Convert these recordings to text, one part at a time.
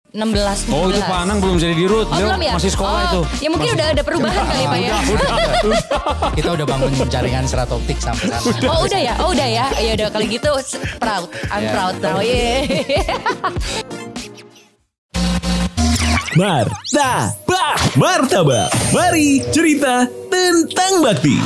16. Oh itu Pak Anang belum jadi dirut, belum ya? masih sekolah itu. Ya mungkin udah ada perubahan kali Pak ya. Kita udah bangun jaringan serat optik sampai sana. Oh udah ya. Ya udah kali gitu proud. I'm proud now. Martabak. Mari cerita tentang bakti.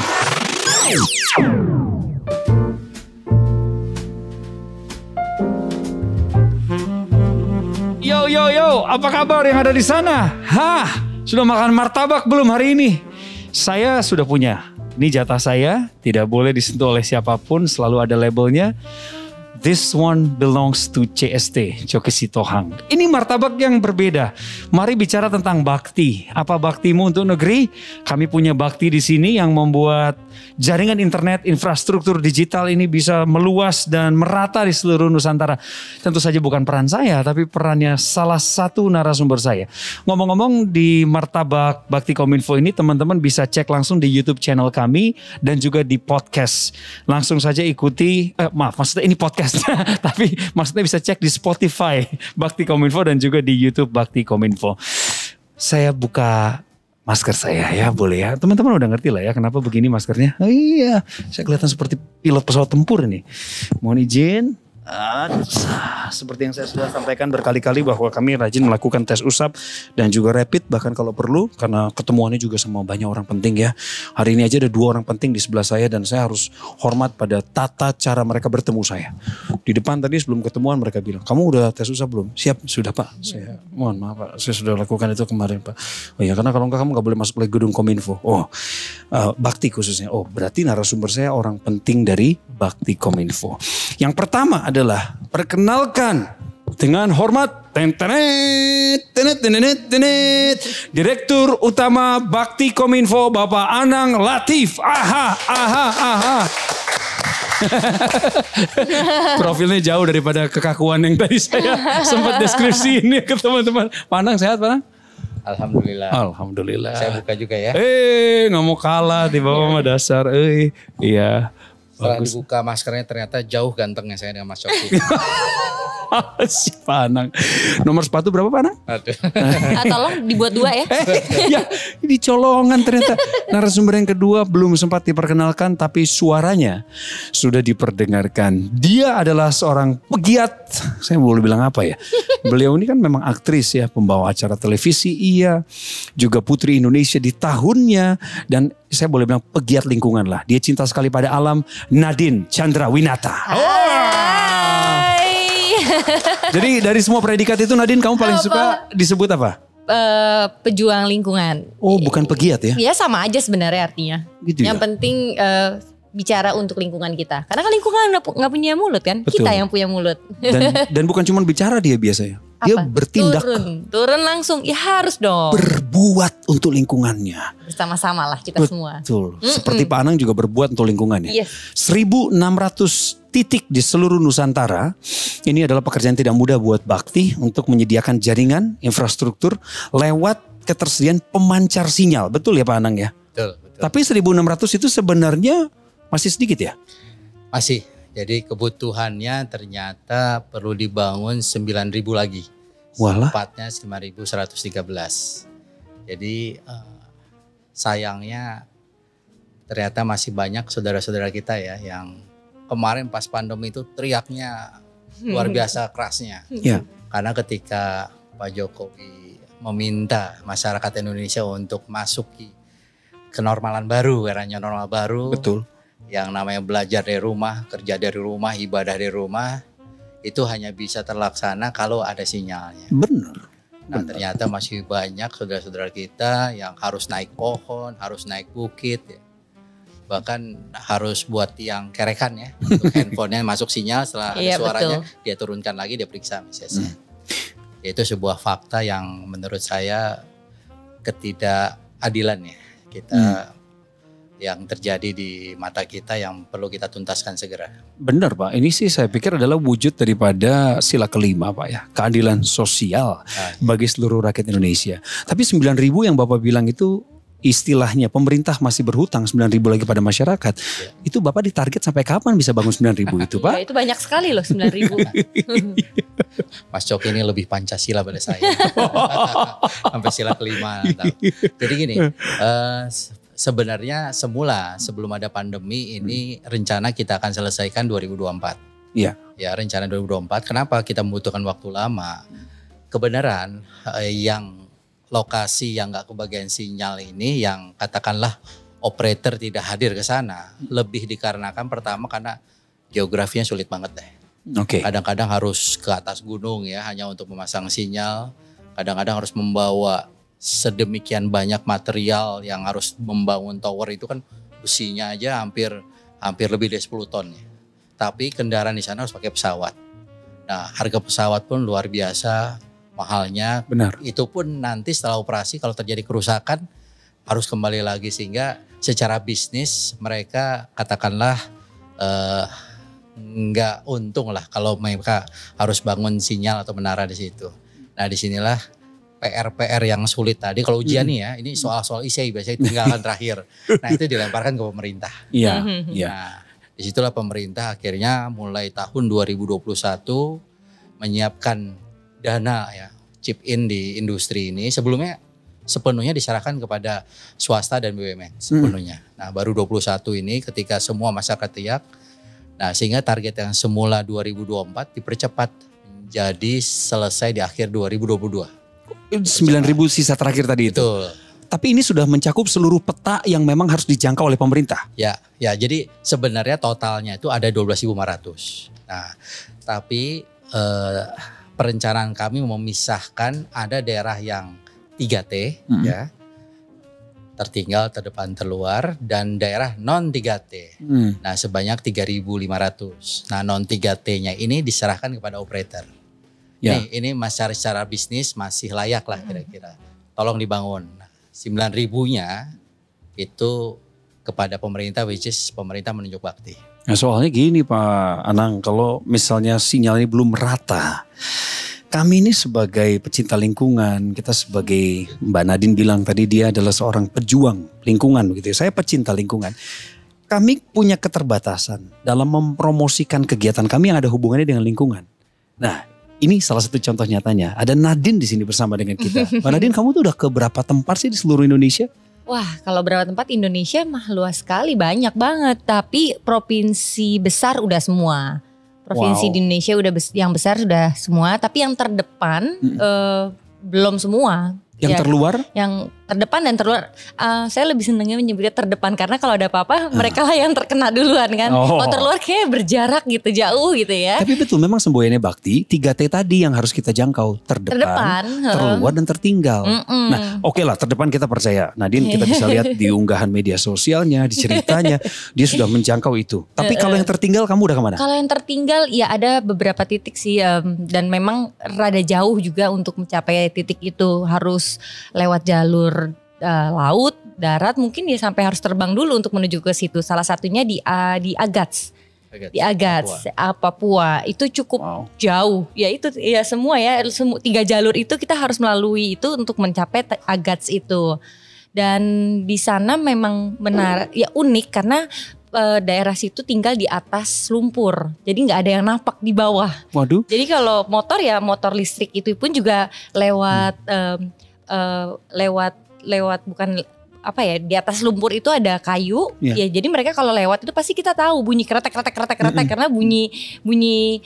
Yo, apa kabar yang ada di sana? Sudah makan martabak belum hari ini? Saya sudah punya. Ini jatah saya, tidak boleh disentuh oleh siapapun, selalu ada labelnya. This one belongs to CST, Choki Sitohang. Ini martabak yang berbeda. Mari bicara tentang bakti. Apa baktimu untuk negeri? Kami punya bakti di sini yang membuat jaringan internet, infrastruktur digital ini bisa meluas dan merata di seluruh Nusantara. Tentu saja bukan peran saya, tapi perannya salah satu narasumber saya. Ngomong-ngomong di martabak Bakti Kominfo ini, teman-teman bisa cek langsung di YouTube channel kami dan juga di podcast. Langsung saja ikuti, maksudnya ini podcast. Tapi maksudnya bisa cek di Spotify Bakti Kominfo dan juga di YouTube Bakti Kominfo. Saya buka masker saya ya, boleh ya. Teman-teman udah ngerti lah ya kenapa begini maskernya. Oh iya, saya kelihatan seperti pilot pesawat tempur ini. Mohon izin. Seperti yang saya sudah sampaikan berkali-kali bahwa kami rajin melakukan tes usap dan juga rapid bahkan kalau perlu karena ketemuannya juga sama banyak orang penting ya. Hari ini aja ada 2 orang penting di sebelah saya dan saya harus hormat pada tata cara mereka bertemu saya. Di depan tadi sebelum ketemuan mereka bilang, "Kamu udah tes usap belum?" "Siap, sudah Pak." Saya, "Mohon maaf Pak, saya sudah lakukan itu kemarin Pak." "Oh ya, karena kalau enggak kamu enggak boleh masuk lagi gedung Kominfo." "Oh, Bakti khususnya." "Oh, berarti narasumber saya orang penting dari Bakti Kominfo." Yang pertama adalah perkenalkan dengan hormat Direktur Utama Bakti Kominfo Bapak Anang Latif. Profilnya jauh daripada kekakuan yang tadi saya sempat deskripsi ini ke teman-teman. Pak Anang sehat Pak Anang? Alhamdulillah. Saya buka juga ya. Nggak mau kalah di bawah mah dasar. Iya. Setelah dibuka maskernya ternyata jauh gantengnya saya dengan Mas Choki. Si Pak Anang. Nomor sepatu berapa Pak Anang? Aduh. Tolong dibuat 2 ya. Ya, ini colongan ternyata. Narasumber yang kedua belum sempat diperkenalkan tapi suaranya sudah diperdengarkan. Dia adalah seorang pegiat. Saya boleh bilang apa ya? Beliau ini kan memang aktris ya, pembawa acara televisi iya. Juga Putri Indonesia di tahunnya dan saya boleh bilang pegiat lingkungan lah. Dia cinta sekali pada alam. Nadine Chandrawinata. Jadi dari semua predikat itu Nadine kamu paling suka disebut apa? Pejuang lingkungan. Oh bukan pegiat ya? Ya sama aja sebenarnya artinya. Gitu yang ya? penting bicara untuk lingkungan kita. Karena kan lingkungan nggak punya mulut kan? Betul. Kita yang punya mulut. Dan bukan cuma bicara dia biasanya. Dia bertindak. Turun langsung. Ya harus dong. Berbuat untuk lingkungannya. Bersama-sama lah kita semua. Betul. Seperti Pak Anang juga berbuat untuk lingkungannya. Yes. 1.600 titik di seluruh Nusantara. Ini adalah pekerjaan tidak mudah buat Bakti untuk menyediakan jaringan infrastruktur lewat ketersediaan pemancar sinyal. Betul ya Pak Anang ya? Betul. Tapi 1.600 itu sebenarnya masih sedikit ya? Masih. Jadi kebutuhannya ternyata perlu dibangun 9.000 lagi. Walah. Tepatnya 5.113. Jadi sayangnya ternyata masih banyak saudara-saudara kita ya yang kemarin pas pandemi itu teriaknya luar biasa kerasnya. Ya. Karena ketika Pak Jokowi meminta masyarakat Indonesia untuk masuk ke normalan baru, eranya normal baru. Betul. Yang namanya belajar dari rumah, kerja dari rumah, ibadah dari rumah, itu hanya bisa terlaksana kalau ada sinyalnya. Benar. Nah ternyata masih banyak saudara-saudara kita yang harus naik pohon, harus naik bukit ya. Bahkan harus buat tiang kerekan ya. Untuk handphonenya masuk sinyal setelah ada suaranya, betul. Dia turunkan lagi, dia periksa misalnya. Itu sebuah fakta yang menurut saya ketidakadilan ya. Kita yang terjadi di mata kita yang perlu kita tuntaskan segera. Benar Pak, ini sih saya pikir adalah wujud daripada sila kelima Pak ya. Keadilan sosial bagi seluruh rakyat Indonesia. Tapi 9.000 yang Bapak bilang itu istilahnya pemerintah masih berhutang 9.000 lagi pada masyarakat, itu Bapak ditarget sampai kapan bisa bangun 9.000 itu Pak? Ya, itu banyak sekali loh 9.000. Mas Coki ini lebih Pancasila pada saya. Sampai sila kelima. Jadi gini, sebenarnya semula sebelum ada pandemi ini rencana kita akan selesaikan 2024. Iya. Ya, rencana 2024. Kenapa kita membutuhkan waktu lama? Kebenaran yang lokasi yang nggak kebagian sinyal ini, yang katakanlah operator tidak hadir ke sana, lebih dikarenakan pertama karena geografinya sulit banget deh. Oke. Kadang-kadang harus ke atas gunung ya hanya untuk memasang sinyal. Kadang-kadang harus membawa sedemikian banyak material yang harus membangun tower itu kan besinya aja hampir lebih dari 10 ton ya. Tapi kendaraan di sana harus pakai pesawat. Nah, harga pesawat pun luar biasa mahalnya. Benar. Itu pun nanti setelah operasi kalau terjadi kerusakan harus kembali lagi, sehingga secara bisnis mereka katakanlah nggak untung lah kalau mereka harus bangun sinyal atau menara di situ. Nah, disinilah PR yang sulit tadi. Kalau ujian nih ya, ini soal-soal ICI biasanya tinggalkan terakhir. Nah, itu dilemparkan ke pemerintah. Iya. Iya. Nah, disitulah pemerintah akhirnya mulai tahun 2021 menyiapkan dana ya, chip in di industri ini. Sebelumnya sepenuhnya diserahkan kepada swasta dan BUMN sepenuhnya. Nah, baru 21 ini ketika semua masyarakat teriak. Nah, sehingga target yang semula 2024 dipercepat menjadi selesai di akhir 2022. 9.000 sisa terakhir tadi itu. Betul. Tapi ini sudah mencakup seluruh peta yang memang harus dijangkau oleh pemerintah. Ya, jadi sebenarnya totalnya itu ada 12.500. Nah, tapi perencanaan kami memisahkan ada daerah yang 3T ya, tertinggal, terdepan, terluar, dan daerah non 3T. Nah, sebanyak 3.500. Nah, non 3T-nya ini diserahkan kepada operator. Ya. Ini secara bisnis masih layak lah kira-kira. Tolong dibangun. 9.000-nya itu kepada pemerintah, which is pemerintah menunjuk bakti. Nah, soalnya gini Pak Anang, kalau misalnya sinyal ini belum merata, kami ini sebagai pecinta lingkungan, kita sebagai Mbak Nadine bilang tadi dia adalah seorang pejuang lingkungan begitu ya. Saya pecinta lingkungan. Kami punya keterbatasan dalam mempromosikan kegiatan kami yang ada hubungannya dengan lingkungan. Nah, ini salah satu contoh nyatanya. Ada Nadine di sini bersama dengan kita. Mbak Nadine, kamu tuh udah ke berapa tempat sih di seluruh Indonesia? Wah, kalau berapa tempat Indonesia mah luas sekali, banyak banget. Tapi provinsi besar udah semua. Provinsi di Indonesia udah yang besar sudah semua. Tapi yang terdepan belum semua. Yang terluar? Yang terdepan dan terluar. Saya lebih senangnya menyebutnya terdepan karena kalau ada apa-apa mereka lah yang terkena duluan kan. Kalau terluar kayak berjarak gitu, jauh gitu ya. Tapi betul memang semboyannya bakti 3T tadi yang harus kita jangkau. Terdepan, terluar dan tertinggal. Nah, oke lah, terdepan kita percaya. Nadine kita bisa lihat di unggahan media sosialnya, di ceritanya dia sudah menjangkau itu. Tapi kalau yang tertinggal kamu udah kemana? Kalau yang tertinggal ya ada beberapa titik sih, dan memang rada jauh juga untuk mencapai titik itu. Harus lewat jalur laut, darat, mungkin ya sampai harus terbang dulu untuk menuju ke situ. Salah satunya di Agats. Di Agats, Papua. Itu cukup jauh. Ya itu ya semua 3 jalur itu kita harus melalui itu untuk mencapai Agats itu. Dan di sana memang benar ya unik karena daerah situ tinggal di atas lumpur. Jadi nggak ada yang napak di bawah. Waduh. Jadi kalau motor ya motor listrik itu pun juga lewat lewat bukan apa ya, di atas lumpur itu ada kayu ya, jadi mereka kalau lewat itu pasti kita tahu bunyi kretek karena bunyi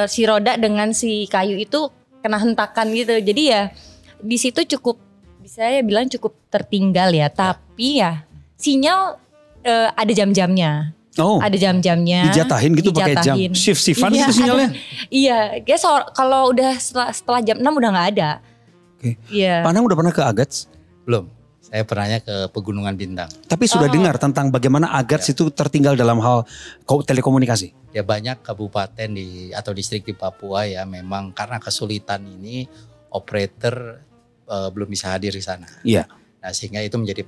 si roda dengan si kayu itu kena hentakan gitu. Jadi ya di situ cukup bisa ya bilang cukup tertinggal ya, tapi ya sinyal ada jam-jamnya. Ada jam-jamnya. Dijatahin gitu pakai jam. Shift-shiftan gitu sinyalnya. Iya, guys, kalau udah setelah jam 6 udah nggak ada. Oke. Pak Anang udah pernah ke Agats? Belum. Saya pernahnya ke Pegunungan Bintang. Tapi sudah dengar tentang bagaimana Agats itu tertinggal dalam hal telekomunikasi? Ya banyak kabupaten atau distrik di Papua ya memang karena kesulitan ini operator belum bisa hadir di sana. Iya. Nah, sehingga itu menjadi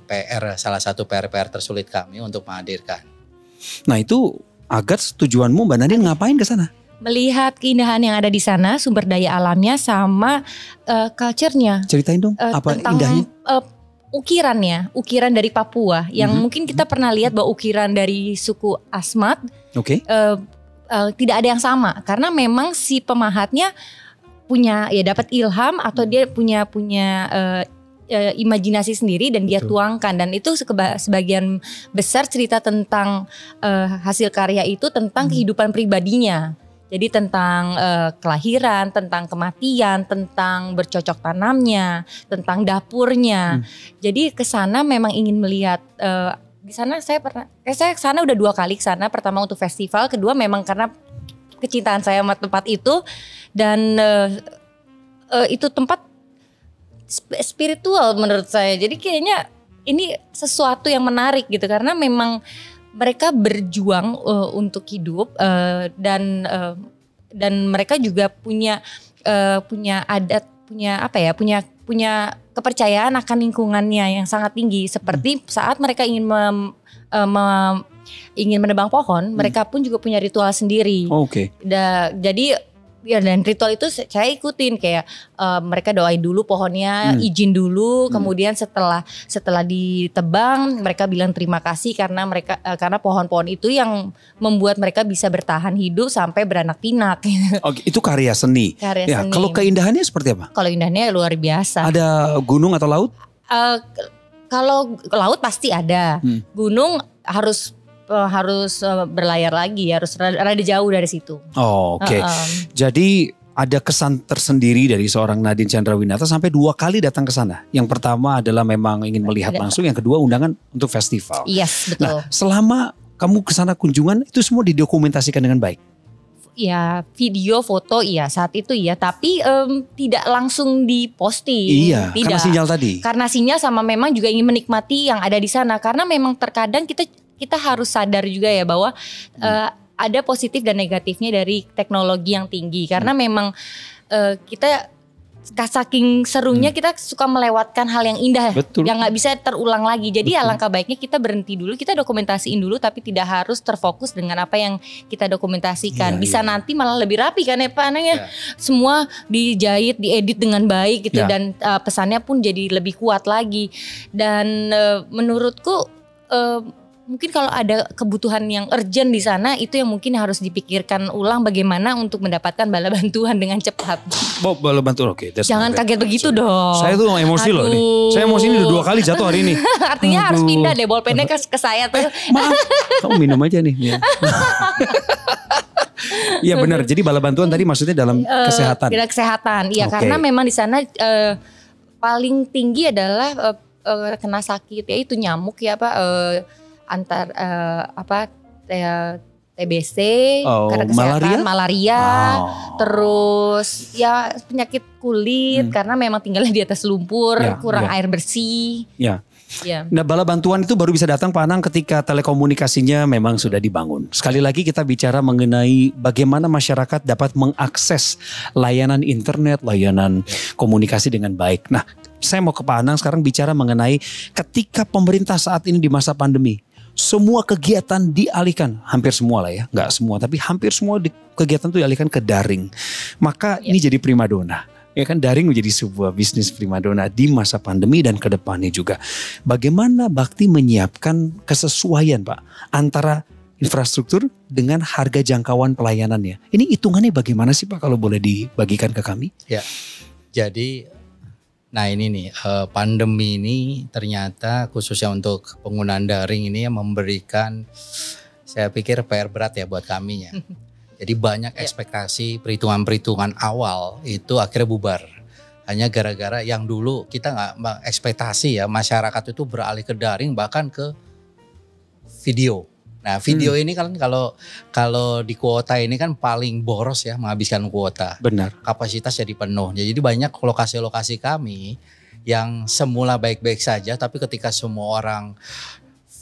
salah satu PR tersulit kami untuk menghadirkan. Nah, itu Agats tujuanmu Mbak Nadine ngapain ke sana? Melihat keindahan yang ada di sana, sumber daya alamnya sama culture-nya. Ceritain dong apa tentang, indahnya? ukiran dari Papua yang mungkin kita pernah lihat bahwa ukiran dari suku Asmat tidak ada yang sama karena memang si pemahatnya punya dapat ilham atau dia punya imajinasi sendiri dan dia tuangkan, dan itu sebagian besar cerita tentang hasil karya itu tentang kehidupan pribadinya. Jadi tentang kelahiran, tentang kematian, tentang bercocok tanamnya, tentang dapurnya. Jadi kesana memang ingin melihat di sana saya kesana udah 2 kali kesana. Pertama untuk festival, kedua memang karena kecintaan saya sama tempat itu, dan itu tempat spiritual menurut saya. Jadi kayaknya ini sesuatu yang menarik gitu karena memang mereka berjuang untuk hidup dan mereka juga punya adat, punya kepercayaan akan lingkungannya yang sangat tinggi. Seperti saat mereka ingin ingin menebang pohon, mereka pun juga punya ritual sendiri. Jadi dan ritual itu saya ikutin kayak mereka doain dulu pohonnya, izin dulu, kemudian setelah ditebang mereka bilang terima kasih karena pohon-pohon itu yang membuat mereka bisa bertahan hidup sampai beranak pinak. Itu karya seni. Seni. Kalau keindahannya seperti apa? Kalau indahnya luar biasa. Ada gunung atau laut? Kalau laut pasti ada. Gunung harus berlayar lagi, harus rada jauh dari situ. Jadi ada kesan tersendiri dari seorang Nadine Chandrawinata sampai 2 kali datang ke sana. Yang pertama adalah memang ingin melihat langsung, yang kedua undangan untuk festival. Yes, betul. Nah, selama kamu ke sana kunjungan itu semua didokumentasikan dengan baik? Ya, video, foto saat itu tapi tidak langsung diposting. Tidak. Karena sinyal tadi. Karena sinyal sama memang juga ingin menikmati yang ada di sana. Karena memang terkadang kita harus sadar juga ya bahwa ada positif dan negatifnya dari teknologi yang tinggi. Karena memang kita saking serunya kita suka melewatkan hal yang indah. Betul. Yang nggak bisa terulang lagi. Jadi alangkah baiknya kita berhenti dulu, kita dokumentasiin dulu, tapi tidak harus terfokus dengan apa yang kita dokumentasikan. Bisa nanti malah lebih rapi kan ya Pak Anang ya. Semua dijahit, diedit dengan baik gitu dan pesannya pun jadi lebih kuat lagi. Dan menurutku mungkin kalau ada kebutuhan yang urgent di sana, itu yang mungkin harus dipikirkan ulang bagaimana untuk mendapatkan bala bantuan dengan cepat. Bala bantuan, Jangan kaget begitu dong. Saya tuh emosi loh nih. Saya emosi ini udah 2 kali jatuh hari ini. Artinya harus pindah deh bolpennya ke saya tuh. Maaf, kamu minum aja nih. Iya benar. Jadi bala bantuan tadi maksudnya dalam kesehatan. Kesehatan, iya karena memang di sana paling tinggi adalah kena sakit itu nyamuk Pak. TBC, karena kesehatan, malaria, terus penyakit kulit karena memang tinggalnya di atas lumpur, kurang air bersih. Nah, bala bantuan itu baru bisa datang Pak Anang ketika telekomunikasinya memang sudah dibangun. Sekali lagi kita bicara mengenai bagaimana masyarakat dapat mengakses layanan internet, layanan komunikasi dengan baik. Nah, saya mau ke Pak Anang sekarang bicara mengenai ketika pemerintah saat ini di masa pandemi. Semua kegiatan dialihkan, hampir semua lah ya, nggak semua tapi hampir semua kegiatan itu dialihkan ke daring. Maka ini jadi primadona. Ya kan, daring menjadi sebuah bisnis primadona di masa pandemi dan ke depannya juga. Bagaimana Bakti menyiapkan kesesuaian Pak antara infrastruktur dengan harga jangkauan pelayanannya? Ini hitungannya bagaimana sih Pak kalau boleh dibagikan ke kami? Ya, jadi ini nih pandemi ini ternyata khususnya untuk penggunaan daring ini memberikan, saya pikir PR berat ya buat kami ya. Jadi banyak ekspektasi, perhitungan-perhitungan awal itu akhirnya bubar. Hanya gara-gara yang dulu kita nggak ekspektasi ya, masyarakat itu beralih ke daring bahkan ke video. Nah video ini kan kalau di kuota ini kan paling boros ya menghabiskan kuota. Benar. Kapasitas jadi penuh. Jadi banyak lokasi-lokasi kami yang semula baik-baik saja tapi ketika semua orang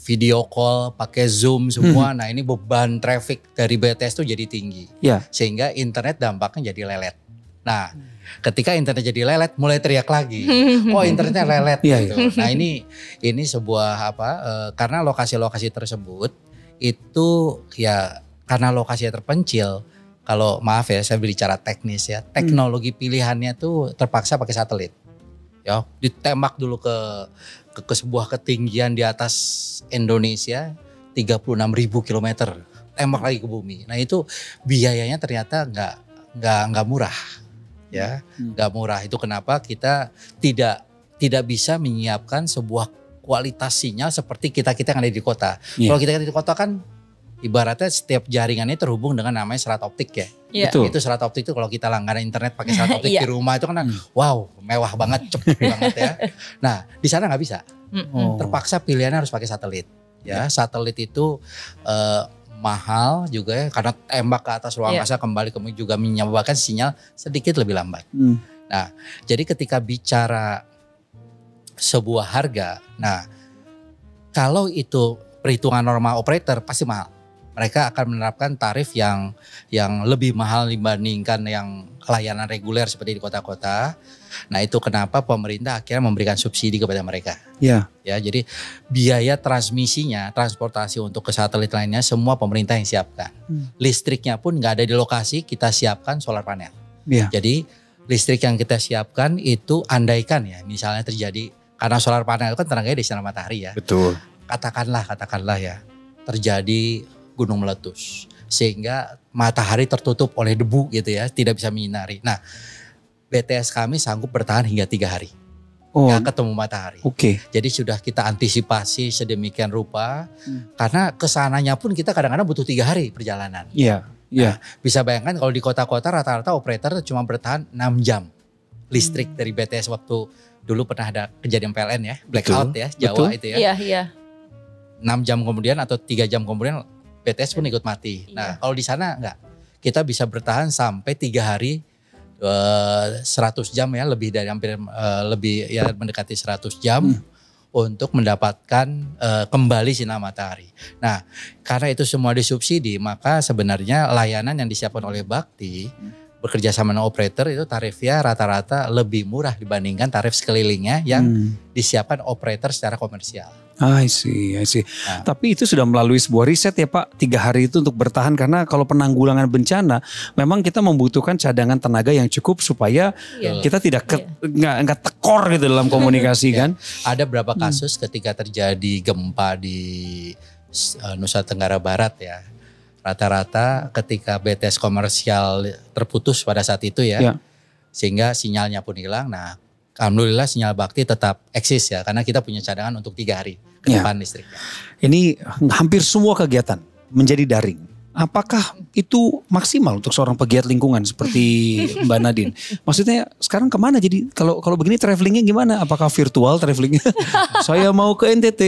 video call pakai Zoom semua, nah ini beban traffic dari BTS itu jadi tinggi. Sehingga internet dampaknya jadi lelet. Nah ketika internet jadi lelet mulai teriak lagi. Oh internetnya lelet gitu. Nah ini sebuah karena lokasi-lokasi tersebut itu ya karena lokasinya terpencil, kalau maaf ya saya berbicara teknis ya, teknologi pilihannya tuh terpaksa pakai satelit. Ya, ditembak dulu ke sebuah ketinggian di atas Indonesia 36.000 kilometer. Tembak lagi ke bumi. Nah itu biayanya ternyata nggak murah, ya, nggak murah. Itu kenapa kita tidak bisa menyiapkan sebuah kualitas sinyal seperti kita yang ada di kota. Kalau kita di kota kan ibaratnya setiap jaringannya terhubung dengan namanya serat optik ya. Betul. Itu serat optik itu kalau kita langganan internet pakai serat optik di rumah itu kan wow mewah banget, cepet banget ya. Nah di sana nggak bisa. Terpaksa pilihannya harus pakai satelit. Ya satelit itu mahal juga ya karena tembak ke atas ruang angkasa kembali juga menyebabkan sinyal sedikit lebih lambat. Nah, jadi ketika bicara sebuah harga, nah kalau itu perhitungan normal operator pasti mahal. Mereka akan menerapkan tarif yang lebih mahal dibandingkan yang layanan reguler seperti di kota-kota. Nah itu kenapa pemerintah akhirnya memberikan subsidi kepada mereka. Ya, jadi biaya transmisinya, transportasi untuk ke satelit lainnya semua pemerintah yang siapkan. Listriknya pun nggak ada di lokasi, kita siapkan solar panel. Jadi listrik yang kita siapkan itu andaikan ya, misalnya terjadi karena solar panel itu kan tenaganya dari sinar matahari ya. Betul. Katakanlah ya terjadi gunung meletus sehingga matahari tertutup oleh debu gitu ya, tidak bisa menyinari. Nah, BTS kami sanggup bertahan hingga 3 hari. Nggak ketemu matahari. Jadi sudah kita antisipasi sedemikian rupa karena kesananya pun kita kadang-kadang butuh 3 hari perjalanan. Nah, bisa bayangkan kalau di kota-kota rata-rata operator cuma bertahan 6 jam listrik dari BTS waktu dulu pernah ada kejadian PLN ya, blackout ya, Jawa itu ya. 6 jam kemudian atau 3 jam kemudian BTS pun ikut mati. Nah kalau di sana enggak, kita bisa bertahan sampai 3 hari 100 jam ya, lebih dari hampir lebih ya mendekati 100 jam untuk mendapatkan kembali sinar matahari. Nah karena itu semua disubsidi, maka sebenarnya layanan yang disiapkan oleh Bakti bekerja sama dengan operator itu tarifnya rata-rata lebih murah dibandingkan tarif sekelilingnya yang disiapkan operator secara komersial. I see. Nah. Tapi itu sudah melalui sebuah riset ya Pak, 3 hari itu untuk bertahan karena kalau penanggulangan bencana memang kita membutuhkan cadangan tenaga yang cukup supaya kita tidak nggak tekor gitu dalam komunikasi kan. Ada berapa kasus ketika terjadi gempa di Nusa Tenggara Barat ya. Rata-rata ketika BTS komersial terputus pada saat itu ya. Sehingga sinyalnya pun hilang. Nah, alhamdulillah sinyal Bakti tetap eksis ya karena kita punya cadangan untuk 3 hari ke depan listriknya. Ini hampir semua kegiatan menjadi daring. Apakah itu maksimal untuk seorang pegiat lingkungan seperti Mbak Nadine? Maksudnya sekarang kemana? Jadi kalau begini travelingnya gimana? Apakah virtual travelingnya? Saya mau ke NTT,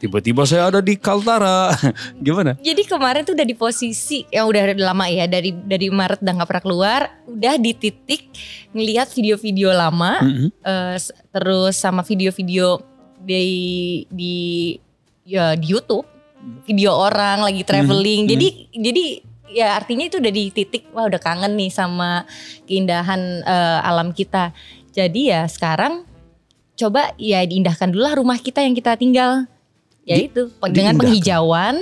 tiba-tiba saya ada di Kaltara, gimana? Jadi kemarin tuh udah di posisi yang udah lama ya, dari Maret udah nggak pernah keluar, udah di titik ngelihat video-video lama, terus sama video-video di YouTube. Video orang lagi traveling, jadi ya artinya itu udah di titik wah udah kangen nih sama keindahan alam kita. Jadi ya sekarang coba ya diindahkan dulu lah rumah kita yang kita tinggal. Ya itu dengan penghijauan,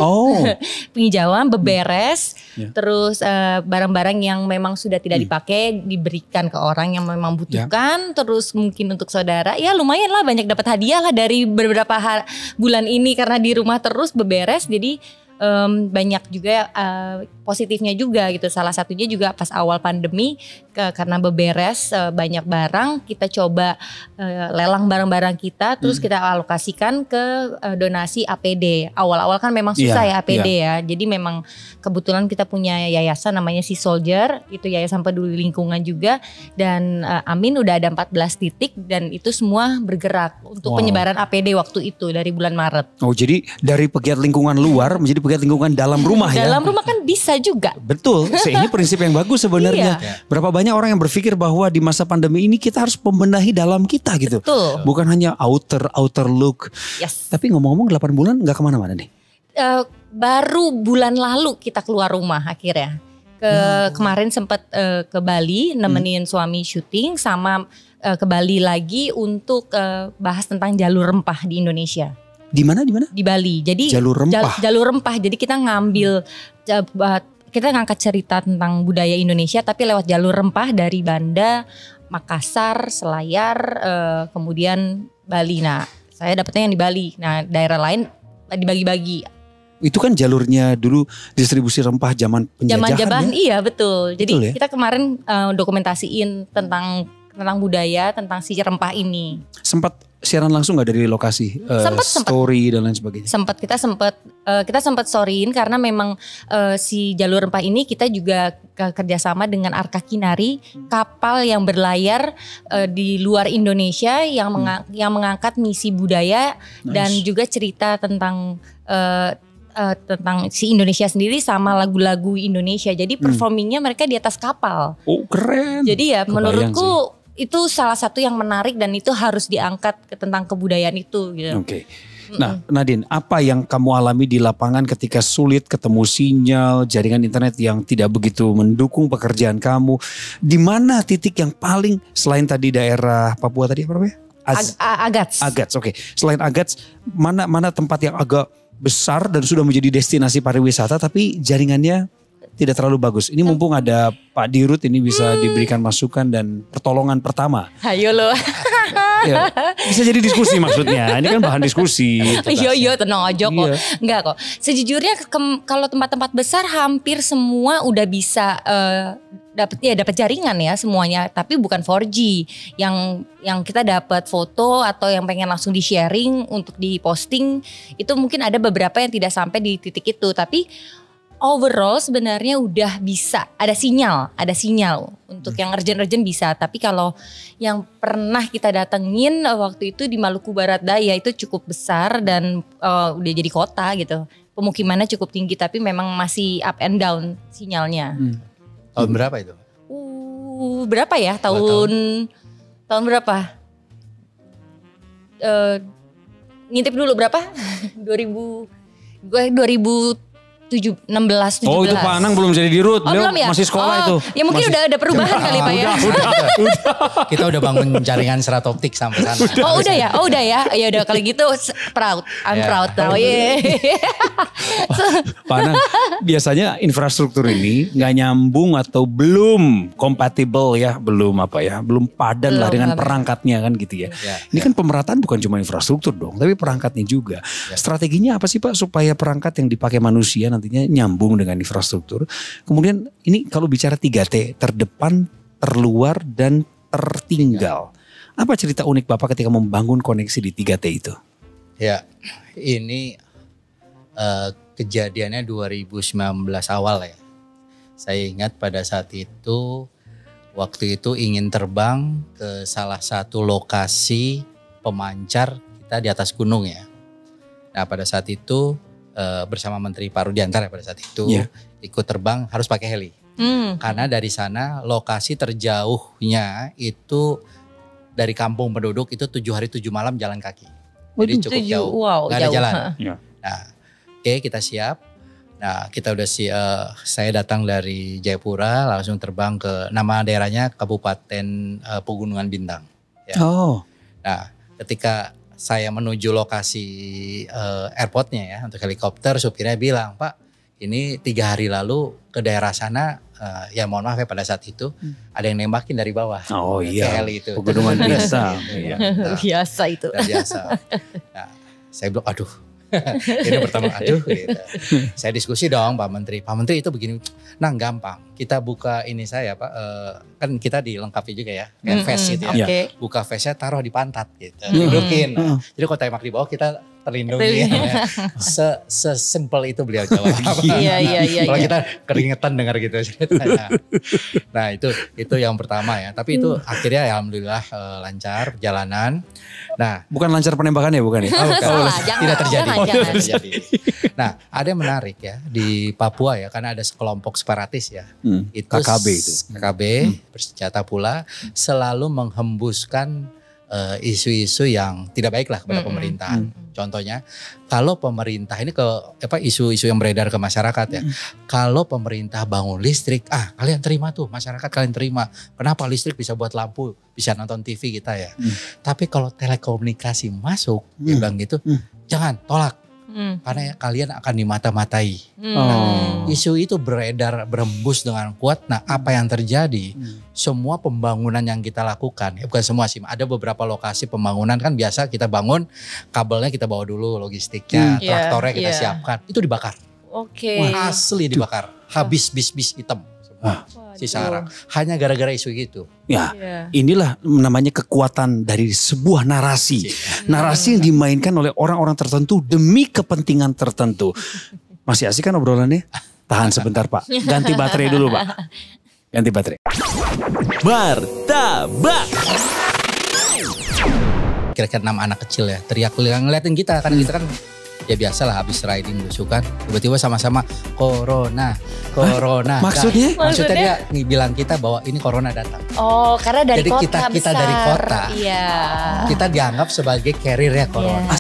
penghijauan, beberes, terus barang-barang yang memang sudah tidak dipakai diberikan ke orang yang memang butuhkan, terus mungkin untuk saudara, ya lumayan lah banyak dapat hadiah lah dari beberapa bulan ini karena di rumah terus beberes, jadi banyak juga positifnya juga gitu. Salah satunya juga pas awal pandemi karena beberes banyak barang, kita coba lelang barang-barang kita, terus kita alokasikan ke donasi APD. Awal-awal kan memang susah ya APD ya. Jadi memang kebetulan kita punya yayasan namanya Sea Soldier, itu yayasan peduli lingkungan juga, dan Amin udah ada 14 titik dan itu semua bergerak untuk penyebaran APD waktu itu dari bulan Maret. Oh jadi dari pegiat lingkungan luar menjadi pegiat lingkungan dalam rumah ya? Dalam rumah kan bisa juga. Betul, ini prinsip yang bagus sebenarnya. Berapa banyak orang yang berpikir bahwa di masa pandemi ini kita harus membenahi dalam kita gitu. Betul. Bukan hanya outer look. Tapi ngomong-ngomong 8 bulan gak kemana-mana nih? Baru bulan lalu kita keluar rumah akhirnya. Kemarin sempat ke Bali nemenin suami syuting, sama ke Bali lagi untuk bahas tentang jalur rempah di Indonesia. Di mana? Di Bali. Jadi jalur rempah. Jalur rempah. Jadi kita ngambil kita ngangkat cerita tentang budaya Indonesia tapi lewat jalur rempah dari Banda, Makassar, Selayar, kemudian Bali. Nah, saya dapetnya yang di Bali. Nah, daerah lain dibagi-bagi. Itu kan jalurnya dulu distribusi rempah zaman penjajahan ya? Iya betul. Jadi Betul ya? kita kemarin dokumentasiin tentang budaya, tentang si rempah ini. Sempat siaran langsung nggak dari lokasi? Sempat. Story dan lain sebagainya? Kita sempat storyin karena memang si jalur rempah ini kita juga kerjasama dengan Arka Kinari, kapal yang berlayar di luar Indonesia yang mengangkat misi budaya dan juga cerita tentang si Indonesia sendiri sama lagu-lagu Indonesia. Jadi performingnya mereka di atas kapal. Oh keren. Jadi ya Kebayang menurutku itu salah satu yang menarik dan itu harus diangkat tentang kebudayaan itu gitu. Oke. Nah Nadine, apa yang kamu alami di lapangan ketika sulit ketemu sinyal, jaringan internet yang tidak begitu mendukung pekerjaan kamu? Di mana titik yang paling, selain tadi daerah Papua tadi apa namanya? Agats. Agats, oke. Selain Agats, mana tempat yang agak besar dan sudah menjadi destinasi pariwisata tapi jaringannya tidak terlalu bagus. Ini mumpung ada Pak Dirut, ini bisa diberikan masukan dan pertolongan pertama. Hayo lo. Ya, bisa jadi diskusi maksudnya. Ini kan bahan diskusi. Iya tenang aja kok. Iya. Enggak kok. Sejujurnya kalau tempat-tempat besar hampir semua udah bisa dapat jaringan ya semuanya, tapi bukan 4G. Yang kita dapat foto atau yang pengen langsung di-sharing untuk di-posting itu mungkin ada beberapa yang tidak sampai di titik itu, tapi overall sebenarnya udah bisa ada sinyal untuk yang urgent bisa. Tapi kalau yang pernah kita datengin waktu itu di Maluku Barat Daya itu cukup besar dan udah jadi kota gitu. Pemukimannya cukup tinggi tapi memang masih up and down sinyalnya. Tahun berapa itu? Berapa ya? Tahun berapa? Ngintip dulu berapa? 2016, 17. Oh itu Pak Anang belum jadi dirut, belum ya? masih sekolah itu. Ya mungkin udah ada perubahan kali Pak ya. Udah. Kita udah bangun jaringan serat optik sampai sana. Udah ya. Ya udah kalau gitu proud. I'm proud now. Pak Anang, biasanya infrastruktur ini nggak nyambung atau belum kompatibel ya, belum padan lah dengan perangkatnya kan gitu ya. Ini kan pemerataan bukan cuma infrastruktur dong, tapi perangkatnya juga. Strateginya apa sih Pak supaya perangkat yang dipakai manusia nantinya nyambung dengan infrastruktur? Kemudian ini kalau bicara 3T, terdepan, terluar, dan tertinggal. Apa cerita unik Bapak ketika membangun koneksi di 3T itu? Ya, ini kejadiannya 2019 awal ya. Saya ingat pada saat itu, waktu itu ingin terbang ke salah satu lokasi pemancar kita di atas gunung ya. Nah pada saat itu bersama Menteri Pak Rudiantara pada saat itu ikut terbang harus pakai heli. Karena dari sana lokasi terjauhnya itu dari kampung penduduk itu 7 hari 7 malam jalan kaki. Jadi cukup jauh, gak ada jalan. Nah kita siap. Nah kita udah saya datang dari Jayapura langsung terbang ke nama daerahnya Kabupaten Pegunungan Bintang. Ya. Nah ketika saya menuju lokasi airportnya ya untuk helikopter, supirnya bilang, Pak ini 3 hari lalu ke daerah sana, ya mohon maaf ya pada saat itu ada yang nembakin dari bawah. Oh iya, heli itu. Pegunungan Bintang. Biasa itu. Biasa. Nah saya bilang aduh. Ini pertama aduh gitu. Saya diskusi dong Pak Menteri itu begini. Nah gampang kita buka ini saya Pak, kan kita dilengkapi juga ya kayak face gitu ya. Buka face-nya taruh di pantat gitu, dudukin. Jadi kalau tembak di bawah kita terlindungi ya. Sesimpel itu beliau jawab. Iya. Kalau kita keringetan dengar gitu. Nah itu yang pertama ya. Tapi itu akhirnya alhamdulillah lancar perjalanan. Nah bukan lancar penembakan ya bukan ya? Tidak terjadi. Nah ada yang menarik ya di Papua ya karena ada sekelompok separatis ya. Itu KKB bersenjata pula selalu menghembuskan isu-isu yang tidak baik lah kepada pemerintahan. Contohnya kalau pemerintah ini isu-isu yang beredar ke masyarakat ya. Kalau pemerintah bangun listrik, kalian terima tuh, masyarakat kalian terima. Kenapa listrik bisa buat lampu, bisa nonton TV kita ya. Tapi kalau telekomunikasi masuk, dia bilang gitu, jangan tolak. karena kalian akan dimata-matai. Oh. Isu itu beredar, berembus dengan kuat. Nah, apa yang terjadi? Semua pembangunan yang kita lakukan, ya bukan semua sih, ada beberapa lokasi pembangunan kan biasa kita bangun, kabelnya kita bawa dulu, logistiknya, traktornya kita siapkan, itu dibakar. Oke. Asli dibakar, habis bis-bis hitam. Si sarang, hanya gara-gara isu gitu. Ya, inilah namanya kekuatan dari sebuah narasi. Narasi yang dimainkan oleh orang-orang tertentu demi kepentingan tertentu. Masih asik kan obrolannya? Tahan sebentar Pak, ganti baterai dulu Pak. Ganti baterai. Martabak. Kira-kira 6 anak kecil ya, teriak ngeliatin kita kan, kita kan ya biasalah habis riding belusukan, tiba-tiba sama-sama corona. Maksudnya? Maksudnya dia bilang kita bahwa ini corona datang. Oh, karena dari Jadi kota kita dari kota, Iya. kita dianggap sebagai carrier ya corona.